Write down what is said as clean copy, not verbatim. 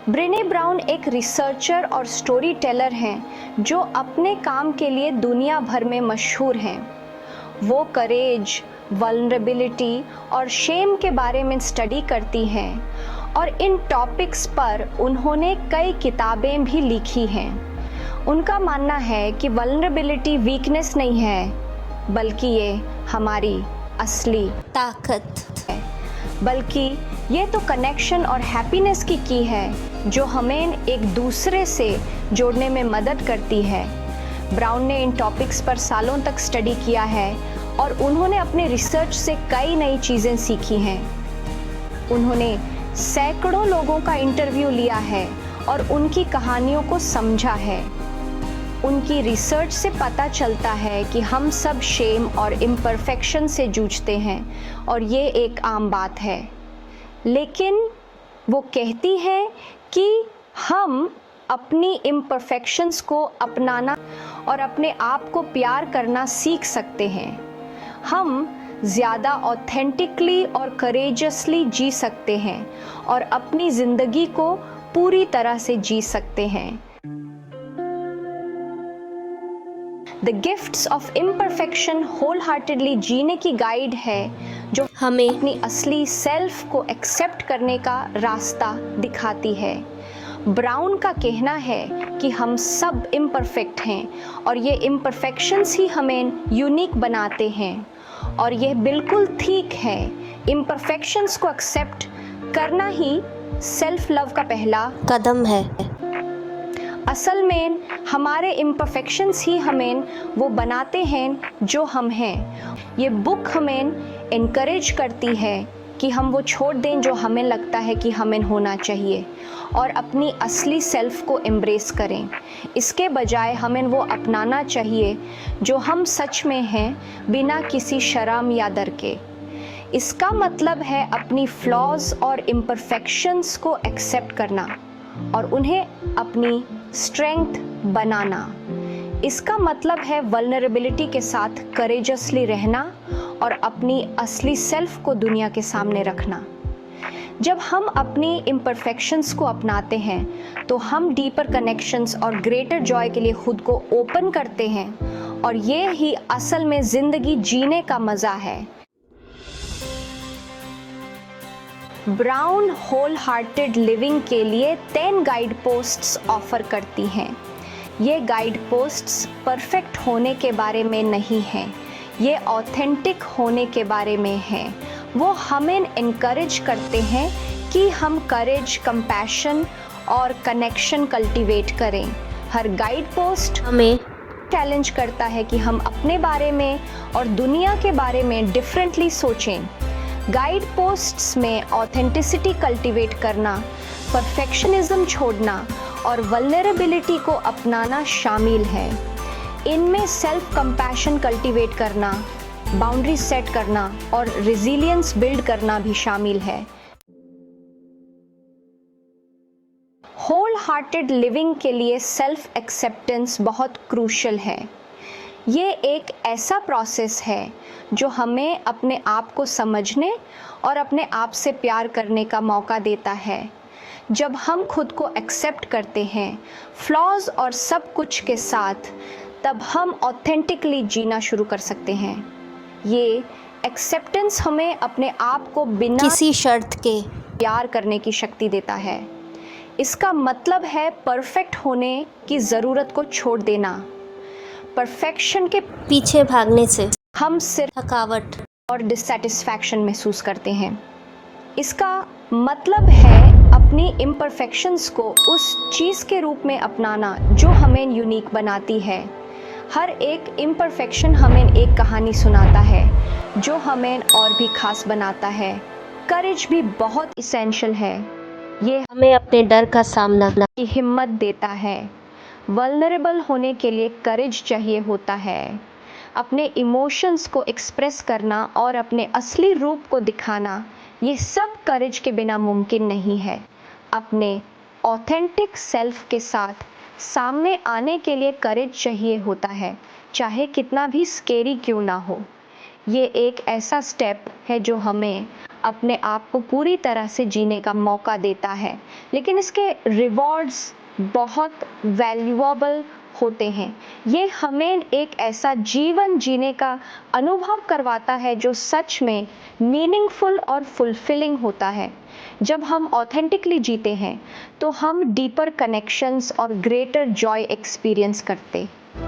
Brené brown एक researcher और story teller हैं जो अपने काम के लिए दुनिया भर में मशहूर हैं। वो करेज, वल्नरेबिलिटी और शेम के बारे में स्टडी करती हैं और इन टॉपिक्स पर उन्होंने कई किताबें भी लिखी हैं। उनका मानना है कि वल्नरेबिलिटी वीकनेस नहीं है, बल्कि ये हमारी असली ताकत है, बल्कि ये तो कनेक्शन और हैप्पीनेस की की है जो हमें एक दूसरे से जोड़ने में मदद करती है। ब्राउन ने इन टॉपिक्स पर सालों तक स्टडी किया है और उन्होंने अपने रिसर्च से कई नई चीज़ें सीखी हैं। उन्होंने सैकड़ों लोगों का इंटरव्यू लिया है और उनकी कहानियों को समझा है। उनकी रिसर्च से पता चलता है कि हम सब शेम और इम्परफेक्शन से जूझते हैं और ये एक आम बात है, लेकिन वो कहती हैं कि हम अपनी इम्परफेक्शंस को अपनाना और अपने आप को प्यार करना सीख सकते हैं। हम ज़्यादा ऑथेंटिकली और करेजसली जी सकते हैं और अपनी ज़िंदगी को पूरी तरह से जी सकते हैं। The gifts of imperfection wholeheartedly जीने की गाइड है जो हमें अपनी असली सेल्फ को एक्सेप्ट करने का रास्ता दिखाती है। ब्राउन का कहना है कि हम सब इम्परफेक्ट हैं और ये इम्परफेक्शंस ही हमें यूनिक बनाते हैं और यह बिल्कुल ठीक है। इम्परफेक्शंस को एक्सेप्ट करना ही सेल्फ लव का पहला कदम है। असल में हमारे इम्परफेक्शंस ही हमें वो बनाते हैं जो हम हैं। ये बुक हमें इनकरेज करती है कि हम वो छोड़ दें जो हमें लगता है कि हमें होना चाहिए और अपनी असली सेल्फ को एम्ब्रेस करें। इसके बजाय हमें वो अपनाना चाहिए जो हम सच में हैं, बिना किसी शर्म या डर के। इसका मतलब है अपनी फ्लॉज और इम्परफेक्शंस को एक्सेप्ट करना और उन्हें अपनी स्ट्रेंथ बनाना। इसका मतलब है वल्नरेबिलिटी के साथ करेजसली रहना और अपनी असली सेल्फ को दुनिया के सामने रखना। जब हम अपनी इम्परफेक्शंस को अपनाते हैं तो हम डीपर कनेक्शंस और ग्रेटर जॉय के लिए खुद को ओपन करते हैं और ये ही असल में ज़िंदगी जीने का मज़ा है। ब्राउन होल हार्टेड लिविंग के लिए 10 गाइड पोस्ट्स ऑफ़र करती हैं। ये गाइड पोस्ट्स परफेक्ट होने के बारे में नहीं हैं, ये ऑथेंटिक होने के बारे में हैं। वो हमें इनकरेज करते हैं कि हम करेज, कंपैशन और कनेक्शन कल्टीवेट करें। हर गाइड पोस्ट हमें चैलेंज करता है कि हम अपने बारे में और दुनिया के बारे में डिफरेंटली सोचें। गाइड पोस्ट्स में ऑथेंटिसिटी कल्टीवेट करना, परफेक्शनिज्म छोड़ना और वल्नरेबिलिटी को अपनाना शामिल है। इनमें सेल्फ कंपैशन कल्टीवेट करना, बाउंड्री सेट करना और रेजिलियंस बिल्ड करना भी शामिल है। होल हार्टेड लिविंग के लिए सेल्फ एक्सेप्टेंस बहुत क्रूशियल है। ये एक ऐसा प्रोसेस है जो हमें अपने आप को समझने और अपने आप से प्यार करने का मौका देता है। जब हम खुद को एक्सेप्ट करते हैं, फ्लॉज और सब कुछ के साथ, तब हम ऑथेंटिकली जीना शुरू कर सकते हैं। ये एक्सेप्टेंस हमें अपने आप को बिना किसी शर्त के प्यार करने की शक्ति देता है। इसका मतलब है परफेक्ट होने की ज़रूरत को छोड़ देना। परफेक्शन के पीछे भागने से हम सिर्फ थकावट और डिससैटिस्फैक्शन महसूस करते हैं। इसका मतलब है अपनी इम्परफेक्शंस को उस चीज़ के रूप में अपनाना जो हमें यूनिक बनाती है। हर एक इम्परफेक्शन हमें एक कहानी सुनाता है जो हमें और भी खास बनाता है। करेज भी बहुत इसेंशियल है। ये हमें अपने डर का सामना करने की हिम्मत देता है। वल्नरेबल होने के लिए करेज चाहिए होता है। अपने इमोशंस को एक्सप्रेस करना और अपने असली रूप को दिखाना, ये सब करेज के बिना मुमकिन नहीं है। अपने ऑथेंटिक सेल्फ के साथ सामने आने के लिए करेज चाहिए होता है, चाहे कितना भी स्केरी क्यों ना हो। ये एक ऐसा स्टेप है जो हमें अपने आप को पूरी तरह से जीने का मौका देता है, लेकिन इसके रिवॉर्ड्स बहुत वैल्यूएबल होते हैं। ये हमें एक ऐसा जीवन जीने का अनुभव करवाता है जो सच में मीनिंगफुल और फुलफिलिंग होता है। जब हम ऑथेंटिकली जीते हैं तो हम डीपर कनेक्शंस और ग्रेटर जॉय एक्सपीरियंस करते